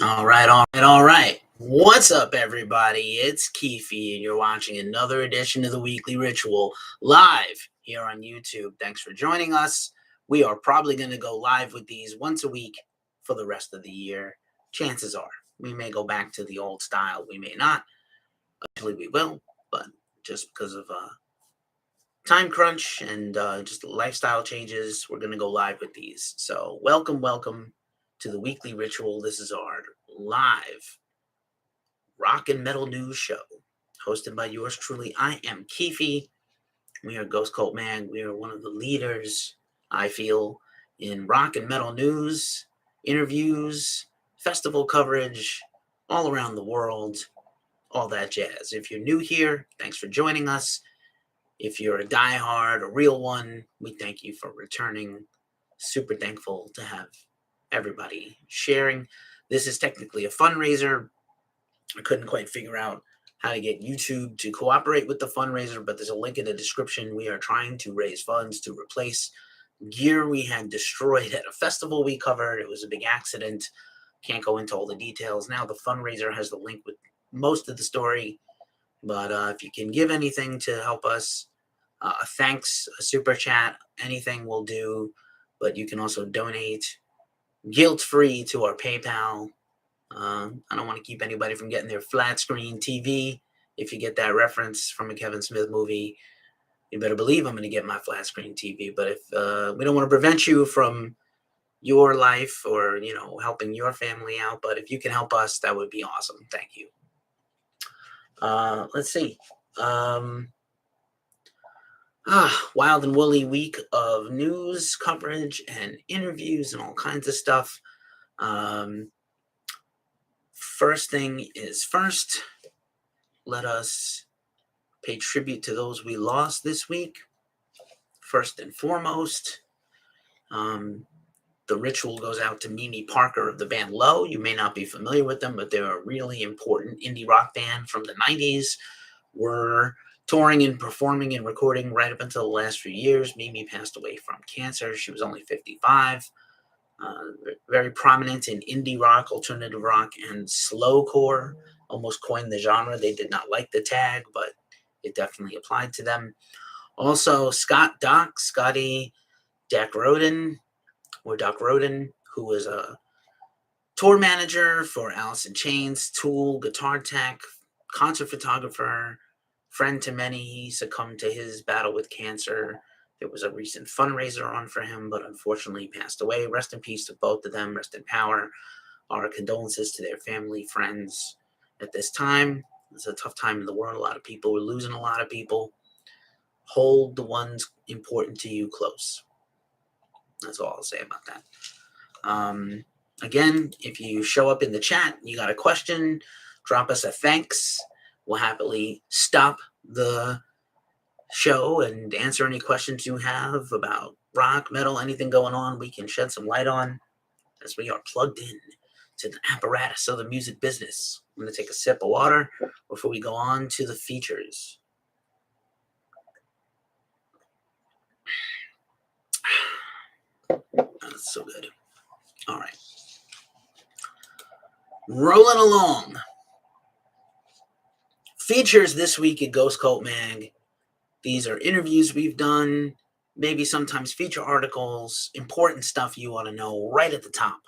All right. What's up, everybody? It's Keefe, and you're watching another edition of the Weekly Ritual live here on YouTube. Thanks for joining us. We are probably going to go live with these once a week for the rest of the year. Chances are we may go back to the old style. We may not. Eventually we will, but just because of time crunch and just lifestyle changes, we're going to go live with these. So welcome to the Weekly Ritual. This is our live rock and metal news show hosted by yours truly. I am Keefe. We are Ghost Cult Mag. We are one of the leaders, I feel, in rock and metal news, interviews, festival coverage, all around the world, all that jazz. If you're new here, thanks for joining us. If you're a diehard, a real one, we thank you for returning. Super thankful to have everybody sharing. This is technically a fundraiser. I couldn't quite figure out how to get YouTube to cooperate with the fundraiser, but there's a link in the description. We are trying to raise funds to replace gear we had destroyed at a festival we covered. It was a big accident. Can't go into all the details. Now the fundraiser has the link with most of the story, but if you can give anything to help us, a thanks, a super chat, anything will do, but you can also donate guilt-free to our PayPal. I don't want to keep anybody from getting their flat screen TV. If you get that reference from a Kevin Smith movie, you better believe I'm going to get my flat screen TV. But if we don't want to prevent you from your life or, helping your family out, but if you can help us, that would be awesome. Thank you. Let's see. Wild and woolly week of news coverage and interviews and all kinds of stuff. First thing is first, let us pay tribute to those we lost this week. First and foremost, the ritual goes out to Mimi Parker of the band Low. You may not be familiar with them, but they're a really important indie rock band from the 90s. Were touring and performing and recording right up until the last few years. Mimi passed away from cancer. She was only 55. Very prominent in indie rock, alternative rock, and slowcore. Almost coined the genre. They did not like the tag, but it definitely applied to them. Also, Scotty Doc Roden, who was a tour manager for Alice in Chains, Tool, guitar tech, concert photographer, friend to many. He succumbed to his battle with cancer. There was a recent fundraiser on for him, but unfortunately passed away. Rest in peace to both of them. Rest in power. Our condolences to their family, friends at this time. It's a tough time in the world. A lot of people, we're losing a lot of people. Hold the ones important to you close. That's all I'll say about that. Again, if you show up in the chat, you got a question, drop us a thanks. We'll happily stop the show and answer any questions you have about rock, metal, anything going on. We can shed some light on as we are plugged in to the apparatus of the music business. I'm going to take a sip of water before we go on to the features. That's so good. All right. Rolling along. Features this week at Ghost Cult Mag. These are interviews we've done, maybe sometimes feature articles, important stuff you want to know right at the top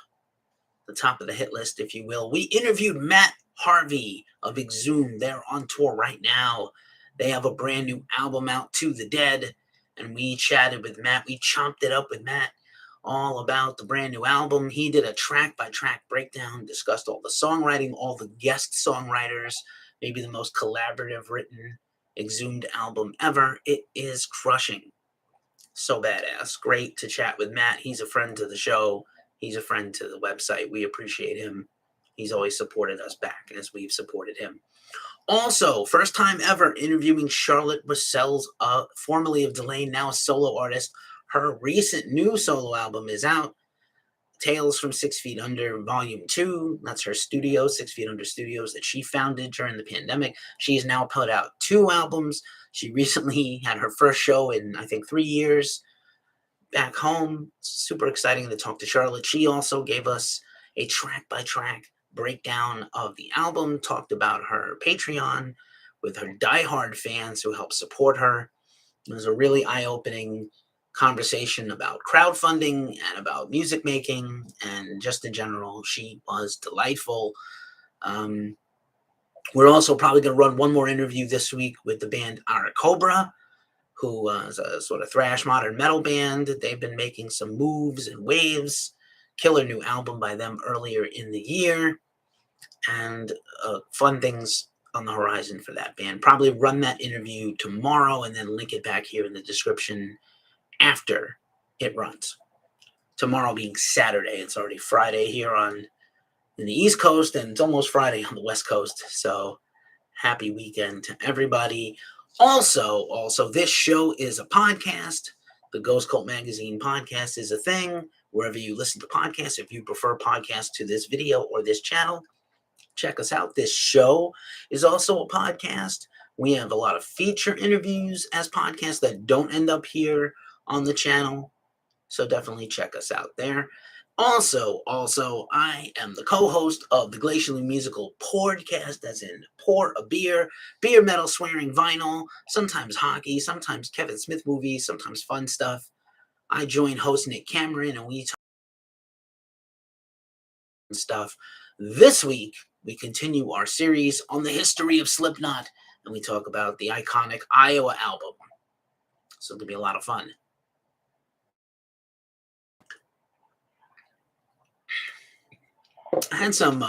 of the hit list, if you will. We interviewed Matt Harvey of Exhumed. They're on tour right now. They have a brand new album out, To the Dead, and we chatted with Matt. We chomped it up with Matt all about the brand new album. He did a track-by-track breakdown, discussed all the songwriting, all the guest songwriters, maybe the most collaborative written Exhumed album ever. It is crushing. So badass. Great to chat with Matt. He's a friend to the show. He's a friend to the website. We appreciate him. He's always supported us back as we've supported him. Also, first time ever interviewing Charlotte Russell's, formerly of Delane, now a solo artist. Her recent new solo album is out, Tales from 6 Feet Under Volume 2. That's her studio, 6 Feet Under Studios, that she founded during the pandemic. She has now put out 2 albums. She recently had her first show in, I think, 3 years back home. Super exciting to talk to Charlotte. She also gave us a track-by-track breakdown of the album, talked about her Patreon with her diehard fans who help support her. It was a really eye-opening conversation about crowdfunding and about music making and just in general. She was delightful. We're also probably going to run one more interview this week with the band Ara Cobra, who is a sort of thrash modern metal band. They've been making some moves and waves. Killer new album by them earlier in the year. And fun things on the horizon for that band. Probably run that interview tomorrow and then link it back here in the description after it runs. Tomorrow being Saturday. It's already Friday here in the East Coast, and it's almost Friday on the West Coast. So happy weekend to everybody. Also, this show is a podcast. The Ghost Cult Magazine podcast is a thing. Wherever you listen to podcasts, if you prefer podcasts to this video or this channel, check us out. This show is also a podcast. We have a lot of feature interviews as podcasts that don't end up here on the channel. So definitely check us out there. Also, I am the co-host of the Glacially Musical Podcast. That's in pour a beer, metal, swearing, vinyl, sometimes hockey, sometimes Kevin Smith movies, sometimes fun stuff. I join host Nick Cameron and we talk stuff. This week, we continue our series on the history of Slipknot and we talk about the iconic Iowa album. So it'll be a lot of fun. I had some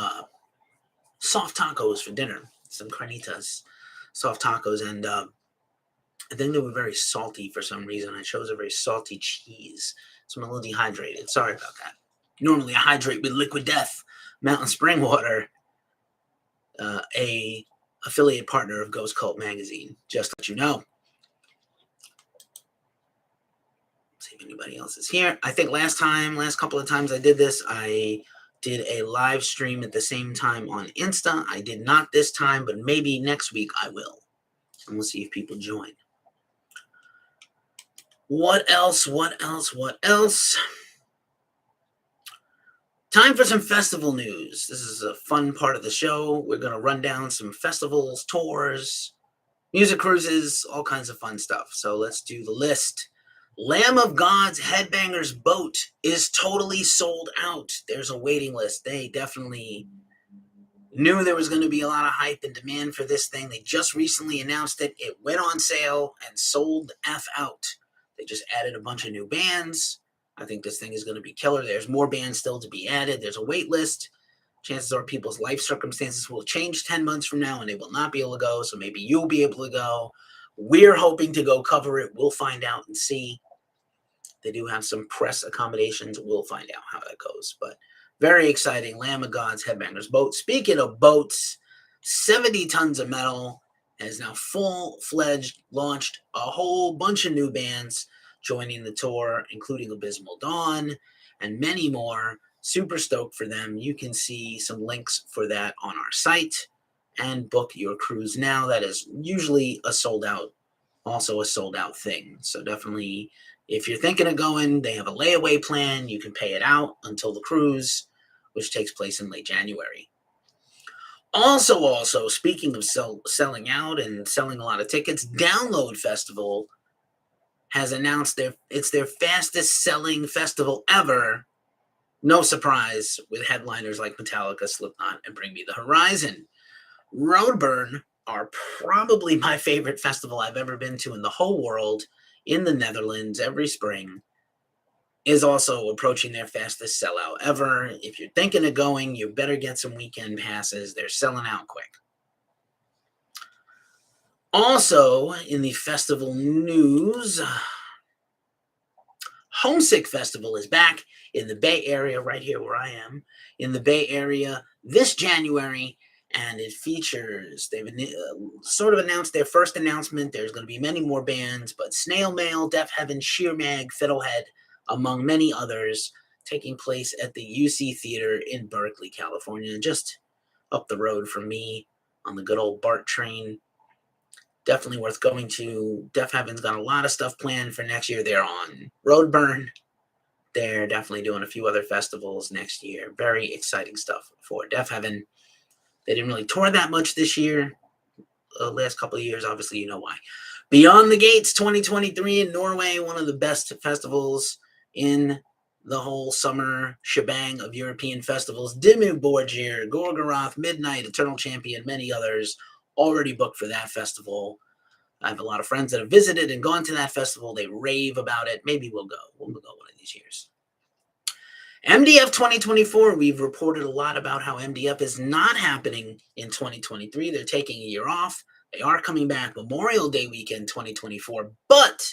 soft tacos for dinner, some carnitas, soft tacos, and I think they were very salty for some reason. I chose a very salty cheese, so I'm a little dehydrated. Sorry about that. Normally, I hydrate with Liquid Death Mountain Spring Water, a affiliate partner of Ghost Cult Magazine. Just to let you know. Let's see if anybody else is here. I think last couple of times I did this, I did a live stream at the same time on Insta. I did not this time, but maybe next week I will. And we'll see if people join. What else? Time for some festival news. This is a fun part of the show. We're going to run down some festivals, tours, music cruises, all kinds of fun stuff. So let's do the list. Lamb of God's Headbangers Boat is totally sold out. There's a waiting list. They definitely knew there was going to be a lot of hype and demand for this thing. They just recently announced it. It went on sale and sold the F out. They just added a bunch of new bands. I think this thing is going to be killer. There's more bands still to be added. There's a wait list. Chances are people's life circumstances will change 10 months from now and they will not be able to go. So maybe you'll be able to go. We're hoping to go cover it. We'll find out and see. They do have some press accommodations. We'll find out how that goes. But very exciting. Lamb of God's Headbangers Boat. Speaking of boats, 70 Tons of Metal has now full-fledged launched a whole bunch of new bands joining the tour, including Abysmal Dawn and many more. Super stoked for them. You can see some links for that on our site and book your cruise now. That is usually a sold out thing. So definitely, if you're thinking of going, they have a layaway plan. You can pay it out until the cruise, which takes place in late January. Also, speaking of selling out and selling a lot of tickets, Download Festival has announced it's their fastest selling festival ever. No surprise, with headliners like Metallica, Slipknot, and Bring Me the Horizon. Roadburn are probably my favorite festival I've ever been to in the whole world, in the Netherlands every spring, is also approaching their fastest sellout ever. If you're thinking of going, you better get some weekend passes. They're selling out quick. Also, in the festival news, Homesick Festival is back in the Bay Area, right here where I am, in the Bay Area this January, and it features, they've sort of announced their first announcement. There's going to be many more bands, but Snail Mail, Deaf Heaven, Sheer Mag, Fiddlehead, among many others, taking place at the UC Theater in Berkeley, California, just up the road from me on the good old BART train. Definitely worth going to. Deaf Heaven's got a lot of stuff planned for next year. They're on Roadburn. They're definitely doing a few other festivals next year. Very exciting stuff for Deaf Heaven. They didn't really tour that much this year. Last couple of years, obviously, you know why. Beyond the Gates 2023 in Norway, one of the best festivals in the whole summer shebang of European festivals. Dimmu Borgir, Gorgoroth, Midnight, Eternal Champion, many others already booked for that festival. I have a lot of friends that have visited and gone to that festival. They rave about it. Maybe we'll go. We'll go one of these years. MDF 2024, we've reported a lot about how MDF is not happening in 2023. They're taking a year off. They are coming back Memorial Day weekend 2024, but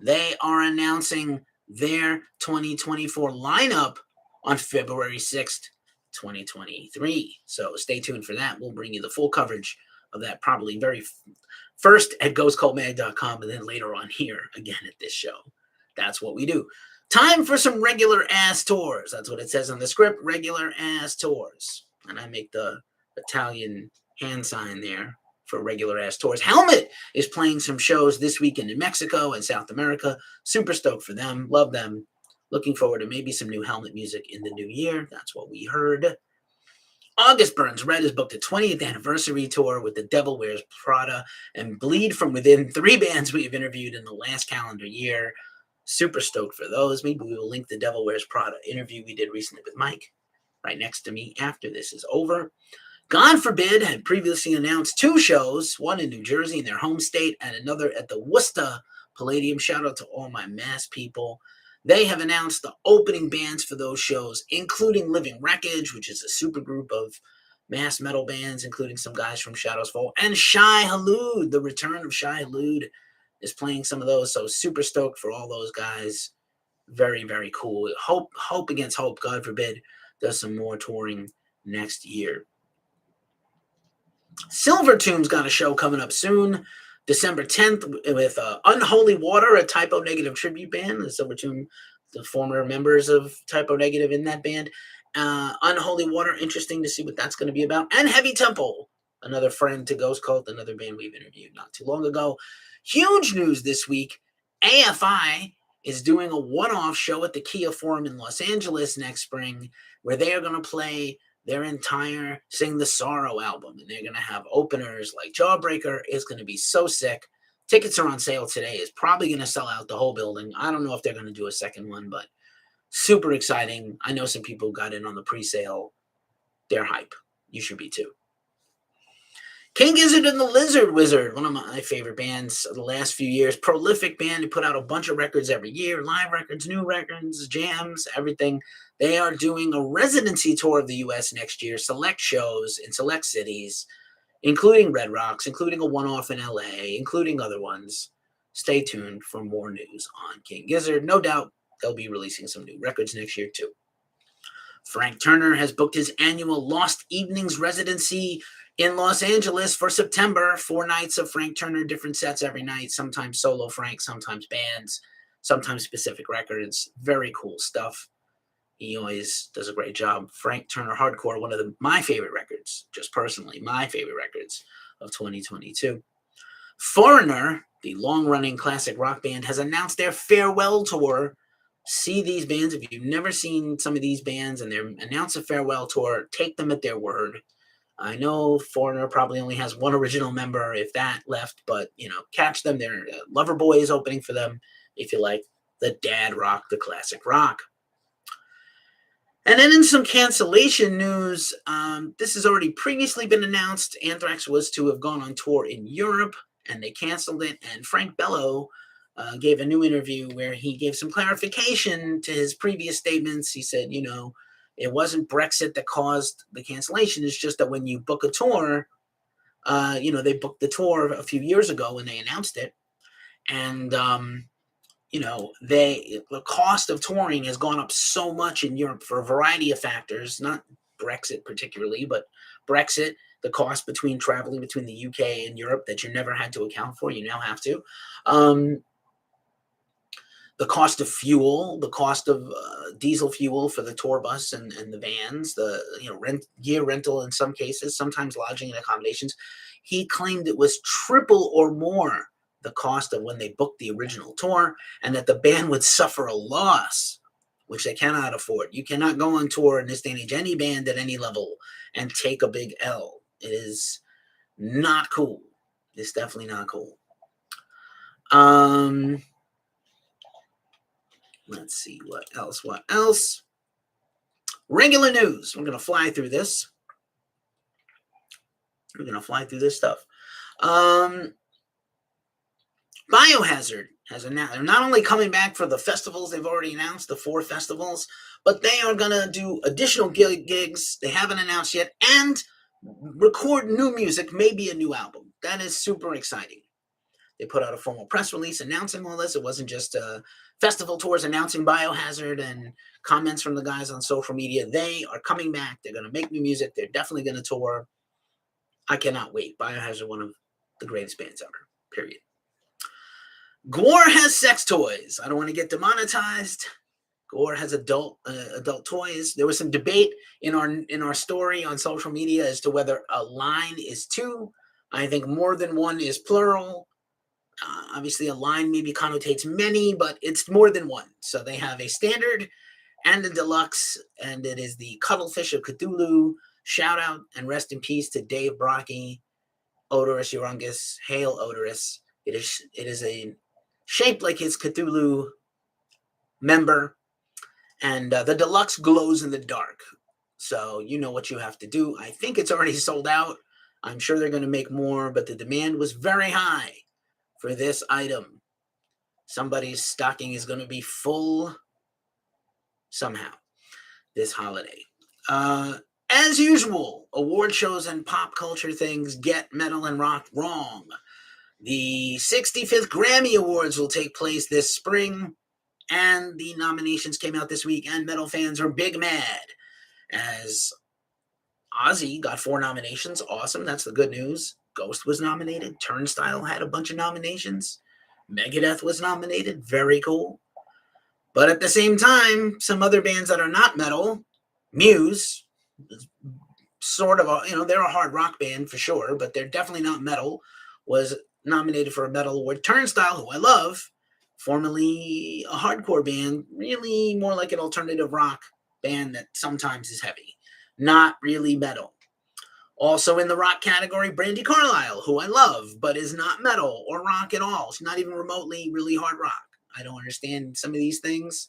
they are announcing their 2024 lineup on February 6th, 2023. So stay tuned for that. We'll bring you the full coverage of that probably very first at ghostcultmag.com and then later on here again at this show. That's what we do. Time for some regular ass tours. That's what it says on the script, regular ass tours. And I make the Italian hand sign there for regular ass tours. Helmet is playing some shows this weekend in Mexico and South America. Super stoked for them. Love them. Looking forward to maybe some new Helmet music in the new year. That's what we heard. August Burns Red has booked a 20th anniversary tour with The Devil Wears Prada and Bleed From Within, 3 bands we have interviewed in the last calendar year. Super stoked for those. Maybe we will link the Devil Wears Prada interview we did recently with Mike right next to me after this is over. God Forbid had previously announced 2 shows, one in New Jersey in their home state and another at the Worcester Palladium. Shout out to all my Mass people. They have announced the opening bands for those shows, including Living Wreckage, which is a super group of mass metal bands, including some guys from Shadows Fall, and Shai Hulud. The return of Shai Hulud is playing some of those, so super stoked for all those guys. Very, very cool. Hope against hope, God forbid, does some more touring next year. Silver Tomb's got a show coming up soon, December 10th, with Unholy Water, a Typo Negative tribute band. The Silver Tomb, the former members of Typo Negative in that band. Unholy Water, interesting to see what that's going to be about. And Heavy Temple, another friend to Ghost Cult, another band we've interviewed not too long ago. Huge news this week. AFI is doing a one-off show at the Kia Forum in Los Angeles next spring, where they are going to play their entire Sing the Sorrow album. And they're going to have openers like Jawbreaker. It's going to be so sick. Tickets are on sale today. It's probably going to sell out the whole building. I don't know if they're going to do a second one, but super exciting. I know some people got in on the pre-sale. They're hype. You should be too. King Gizzard and the Lizard Wizard, one of my favorite bands of the last few years. Prolific band who put out a bunch of records every year, live records, new records, jams, everything. They are doing a residency tour of the U.S. next year, select shows in select cities, including Red Rocks, including a one-off in L.A., including other ones. Stay tuned for more news on King Gizzard. No doubt they'll be releasing some new records next year, too. Frank Turner has booked his annual Lost Evenings residency in Los Angeles for September. 4 nights of Frank Turner, different sets every night, sometimes solo Frank, sometimes bands, sometimes specific records. Very cool stuff. He always does a great job. Frank Turner Hardcore, one of my favorite records, just personally, my favorite records of 2022. Foreigner, the long-running classic rock band, has announced their farewell tour. See these bands. If you've never seen some of these bands and they announce a farewell tour, take them at their word. I know Foreigner probably only has one original member, if that, left, but, catch them. They're Loverboy is opening for them, if you like the dad rock, the classic rock. And then in some cancellation news, this has already previously been announced. Anthrax was to have gone on tour in Europe, and they canceled it. And Frank Bello gave a new interview where he gave some clarification to his previous statements. He said, it wasn't Brexit that caused the cancellation. It's just that when you book a tour, they booked the tour a few years ago when they announced it. And, the cost of touring has gone up so much in Europe for a variety of factors, not Brexit particularly, but Brexit, the cost between traveling between the UK and Europe that you never had to account for, you now have to. The cost of fuel, the cost of diesel fuel for the tour bus and the vans, the gear rental in some cases, sometimes lodging and accommodations. He claimed it was triple or more the cost of when they booked the original tour, and that the band would suffer a loss which they cannot afford. You cannot go on tour in this day and age, any band at any level, and take a big L. It is not cool. It's definitely not cool. Let's see what else. Regular news. We're gonna fly through this. Stuff. Biohazard has announced they're not only coming back for the festivals they've already announced, the 4 festivals, but they are gonna do additional gigs they haven't announced yet, and record new music, maybe a new album. That is super exciting. They put out a formal press release announcing all this. It wasn't just festival tours announcing Biohazard and comments from the guys on social media. They are coming back. They're going to make new music. They're definitely going to tour. I cannot wait. Biohazard, one of the greatest bands ever, period. Gore has sex toys. I don't want to get demonetized. Gore has adult toys. There was some debate in our story on social media as to whether a line is 2. I think more than 1 is plural. Obviously, a line maybe connotates many, but it's more than 1. So they have a standard and a deluxe, and it is the Cuttlefish of Cthulhu. Shout out and rest in peace to Dave Brocky, Odorous Urungus, Hail Odorous. It is a shaped like his Cthulhu member, and the deluxe glows in the dark. So you know what you have to do. I think it's already sold out. I'm sure they're going to make more, but the demand was very high for this item. Somebody's stocking is going to be full somehow this holiday. As usual, award shows and pop culture things get metal and rock wrong. The 65th Grammy Awards will take place this spring, and the nominations came out this week, and metal fans are big mad as Ozzy got 4 nominations. Awesome. That's the good news. Ghost was nominated. Turnstile had a bunch of nominations. Megadeth was nominated. Very cool. But at the same time, some other bands that are not metal, Muse, sort of, they're a hard rock band for sure, but they're definitely not metal, was nominated for a metal award. Turnstile, who I love, formerly a hardcore band, really more like an alternative rock band that sometimes is heavy. Not really metal. Also in the rock category, Brandi Carlile, who I love, but is not metal or rock at all. She's not even remotely really hard rock. I don't understand some of these things.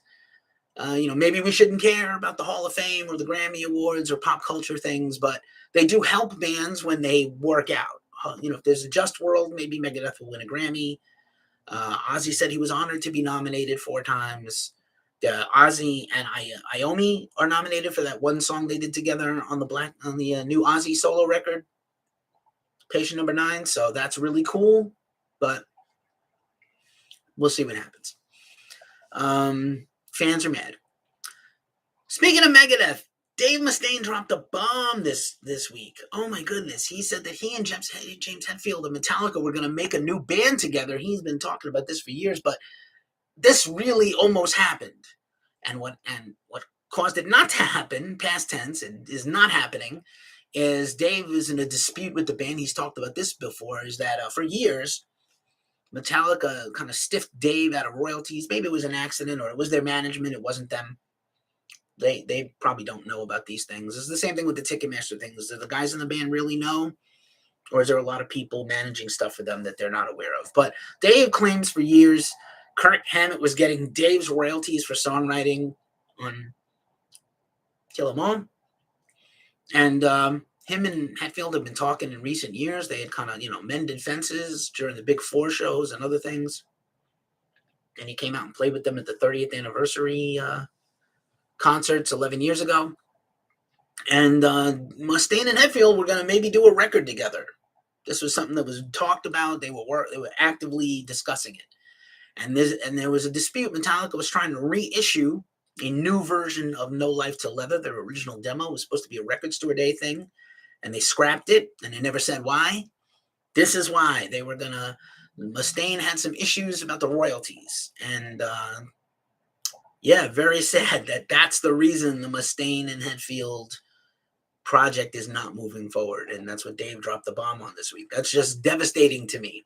Maybe we shouldn't care about the Hall of Fame or the Grammy Awards or pop culture things, but they do help bands when they work out. If there's a just world, maybe Megadeth will win a Grammy. Ozzy said he was honored to be nominated 4 times. Ozzy and Iommi are nominated for that one song they did together on the new Ozzy solo record, Patient Number 9. So that's really cool, but we'll see what happens. Fans are mad. Speaking of Megadeth, Dave Mustaine dropped a bomb this week. Oh my goodness. He said that he and James Hetfield of Metallica were going to make a new band together. He's been talking about this for years, but this really almost happened. And what caused it not to happen, past tense, it is not happening, is Dave is in a dispute with the band. He's talked about this before, is that for years, Metallica kind of stiffed Dave out of royalties. Maybe it was an accident or it was their management. It wasn't them. They probably don't know about these things. It's the same thing with the Ticketmaster things. Do the guys in the band really know? Or is there a lot of people managing stuff for them that they're not aware of? But Dave claims for years Kirk Hammett was getting Dave's royalties for songwriting on Kill 'Em All. And him and Hetfield have been talking in recent years. They had kind of, mended fences during the Big 4 shows and other things. And he came out and played with them at the 30th anniversary concerts 11 years ago. And Mustaine and Hetfield were going to maybe do a record together. This was something that was talked about. They were actively discussing it. And there was a dispute. Metallica was trying to reissue a new version of No Life Till Leather. Their original demo was supposed to be a Record Store Day thing, and they scrapped it, and they never said why. This is why. They were going to... Mustaine had some issues about the royalties, and very sad that that's the reason the Mustaine and Hetfield project is not moving forward, and that's what Dave dropped the bomb on this week. That's just devastating to me.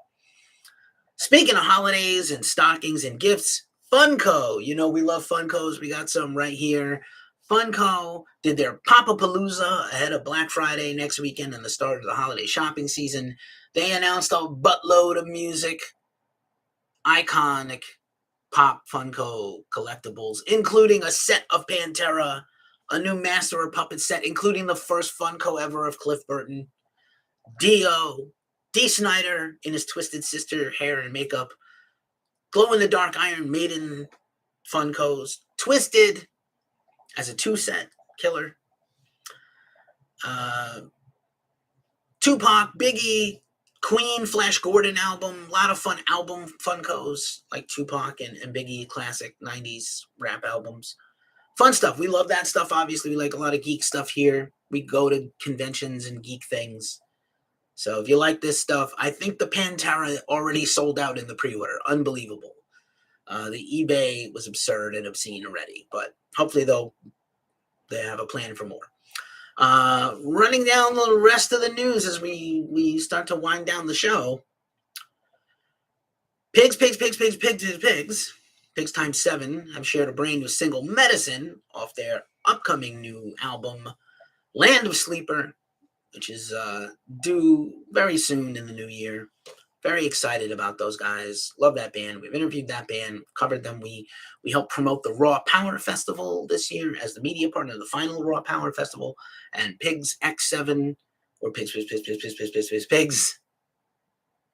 Speaking of holidays and stockings and gifts, Funko. You know, we love Funkos. We got some right here. Funko did their Pop-A-Palooza ahead of Black Friday next weekend and the start of the holiday shopping season. They announced a buttload of music, iconic pop Funko collectibles, including a set of Pantera, a new Master of Puppets set, including the first Funko ever of Cliff Burton, Dee Snider in his Twisted Sister hair and makeup, glow-in-the-dark Iron Maiden Funkos, Twiztid as a 2-set killer, Tupac, Biggie, Queen, Flash Gordon album, a lot of fun album Funkos like Tupac and Biggie classic 90s rap albums. Fun stuff. We love that stuff. Obviously, we like a lot of geek stuff here. We go to conventions and geek things. So if you like this stuff, I think the Pantera already sold out in the pre-order. Unbelievable. The eBay was absurd and obscene already, but hopefully they have a plan for more. Running down the rest of the news as we start to wind down the show. Pigs times 7 have shared a brand new single, Medicine, off their upcoming new album, Land of Sleeper, which is due very soon in the new year. Very excited about those guys. Love that band. We've interviewed that band, covered them. We helped promote the Raw Power Festival this year as the media partner of the final Raw Power Festival. And Pigs X7, or Pigs,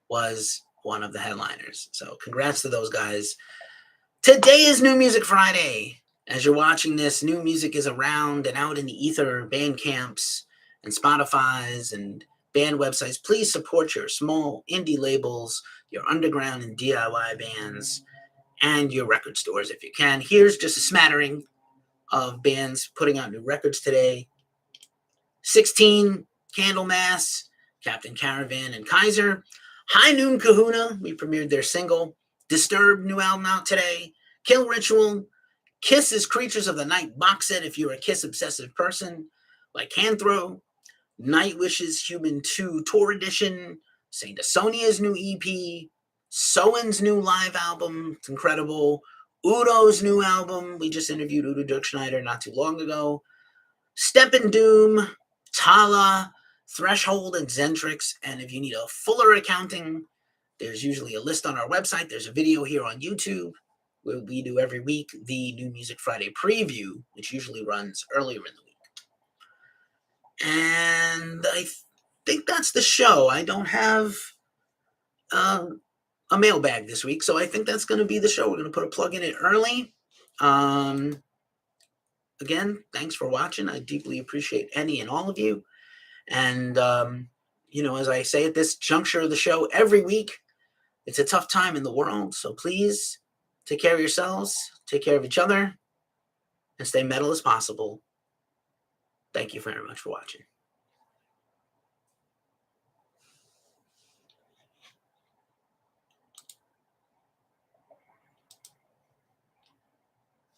was one of the headliners. So congrats to those guys. Today is New Music Friday. As you're watching this, new music is around and out in the ether, band camps and Spotify's and band websites. Please support your small indie labels, your underground and DIY bands, and your record stores if you can. Here's just a smattering of bands putting out new records today. 16, Candlemass, Captain Caravan, and Kaiser. High Noon Kahuna, we premiered their single. Disturbed, new album out today. Kill Ritual. Kiss's Creatures of the Night box set if you're a Kiss obsessive person. Lycanthro. Nightwish's Human 2 Tour Edition, Saint Asonia's new EP, Soen's new live album, it's incredible, Udo's new album, we just interviewed Udo Dirkschneider not too long ago, Stephen Doom, Tala, Threshold, and Zentrix, and if you need a fuller accounting, there's usually a list on our website, there's a video here on YouTube, where we do every week the New Music Friday preview, which usually runs earlier in the week. And I think that's the show. I don't have a mailbag this week, so I think that's going to be the show. We're going to put a plug in it early. Again, thanks for watching. I deeply appreciate any and all of you. And, as I say at this juncture of the show every week, it's a tough time in the world. So please take care of yourselves, take care of each other, and stay metal as possible. Thank you very much for watching.